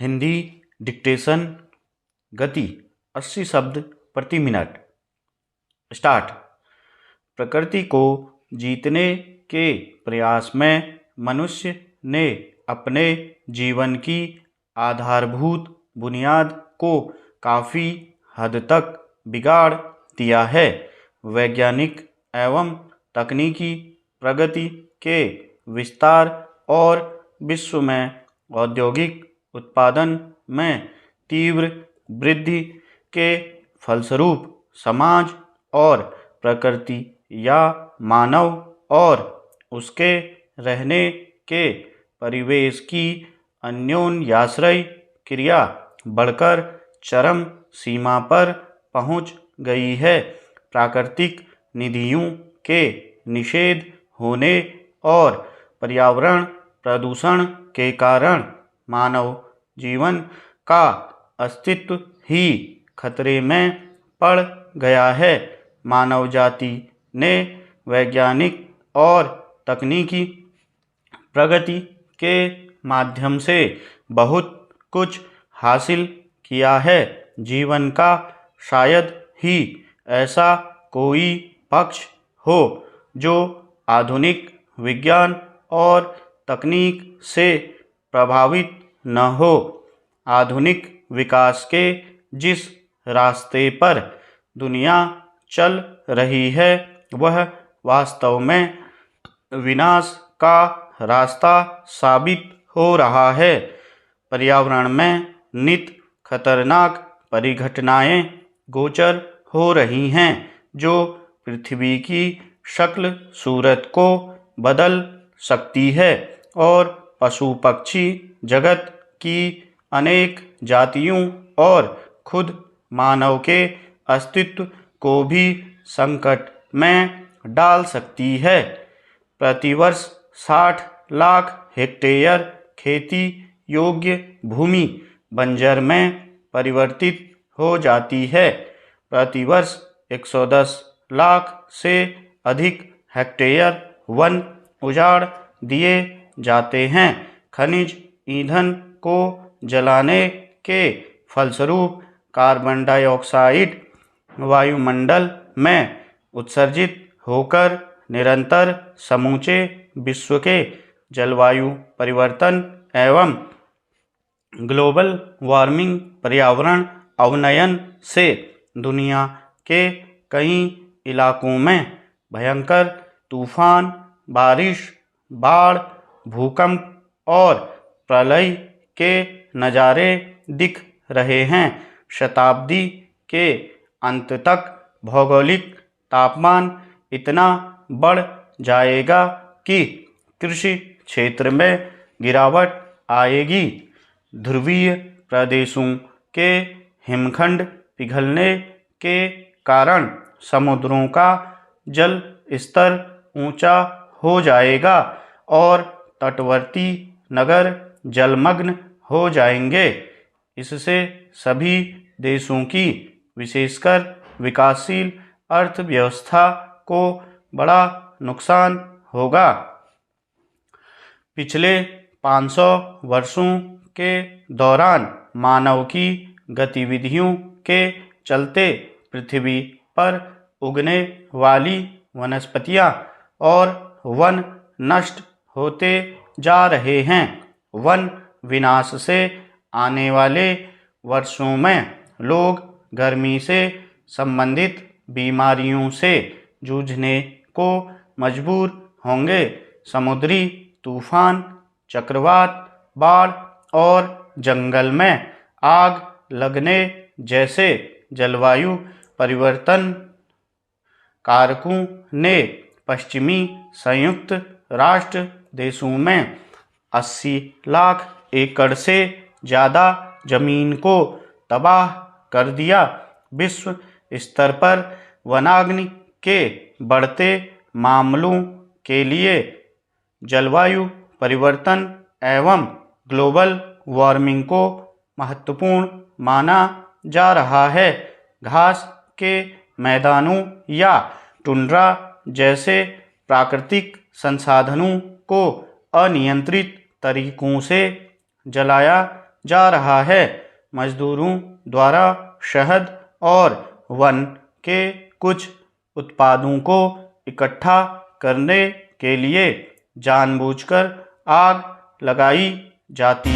Hindi dictation गति 80 शब्द प्रति मिनट। स्टार्ट। प्रकृति को जीतने के प्रयास में मनुष्य ने अपने जीवन की आधारभूत बुनियाद को काफ़ी हद तक बिगाड़ दिया है। वैज्ञानिक एवं तकनीकी प्रगति के विस्तार और विश्व में औद्योगिक उत्पादन में तीव्र वृद्धि के फलस्वरूप समाज और प्रकृति या मानव और उसके रहने के परिवेश की अन्योन्याश्रय क्रिया बढ़कर चरम सीमा पर पहुंच गई है। प्राकृतिक निधियों के निषेध होने और पर्यावरण प्रदूषण के कारण मानव जीवन का अस्तित्व ही खतरे में पड़ गया है। मानव जाति ने वैज्ञानिक और तकनीकी प्रगति के माध्यम से बहुत कुछ हासिल किया है। जीवन का शायद ही ऐसा कोई पक्ष हो जो आधुनिक विज्ञान और तकनीक से प्रभावित न हो। आधुनिक विकास के जिस रास्ते पर दुनिया चल रही है वह वास्तव में विनाश का रास्ता साबित हो रहा है। पर्यावरण में नित खतरनाक परिघटनाएं गोचर हो रही हैं जो पृथ्वी की शक्ल सूरत को बदल सकती है और पशु पक्षी जगत की अनेक जातियों और खुद मानव के अस्तित्व को भी संकट में डाल सकती है। प्रतिवर्ष 60 लाख हेक्टेयर खेती योग्य भूमि बंजर में परिवर्तित हो जाती है। प्रतिवर्ष 110 लाख से अधिक हेक्टेयर वन उजाड़ दिए जाते हैं। खनिज ईंधन को जलाने के फलस्वरूप कार्बन डाइऑक्साइड वायुमंडल में उत्सर्जित होकर निरंतर समूचे विश्व के जलवायु परिवर्तन एवं ग्लोबल वार्मिंग पर्यावरण अवनयन से दुनिया के कई इलाकों में भयंकर तूफान, बारिश, बाढ़, भूकंप और प्रलय के नज़ारे दिख रहे हैं। शताब्दी के अंत तक भौगोलिक तापमान इतना बढ़ जाएगा कि कृषि क्षेत्र में गिरावट आएगी। ध्रुवीय प्रदेशों के हिमखंड पिघलने के कारण समुद्रों का जल स्तर ऊंचा हो जाएगा और तटवर्ती नगर जलमग्न हो जाएंगे। इससे सभी देशों की विशेषकर विकासशील अर्थव्यवस्था को बड़ा नुकसान होगा। पिछले 500 वर्षों के दौरान मानव की गतिविधियों के चलते पृथ्वी पर उगने वाली वनस्पतियां और वन नष्ट होते जा रहे हैं। वन विनाश से आने वाले वर्षों में लोग गर्मी से संबंधित बीमारियों से जूझने को मजबूर होंगे। समुद्री तूफान, चक्रवात, बाढ़ और जंगल में आग लगने जैसे जलवायु परिवर्तन कारकों ने पश्चिमी संयुक्त राष्ट्र देशों में 80 लाख एकड़ से ज़्यादा जमीन को तबाह कर दिया। विश्व स्तर पर वनाग्नि के बढ़ते मामलों के लिए जलवायु परिवर्तन एवं ग्लोबल वार्मिंग को महत्वपूर्ण माना जा रहा है। घास के मैदानों या टुंड्रा जैसे प्राकृतिक संसाधनों को अनियंत्रित तरीकों से जलाया जा रहा है। मजदूरों द्वारा शहद और वन के कुछ उत्पादों को इकट्ठा करने के लिए जानबूझकर आग लगाई जाती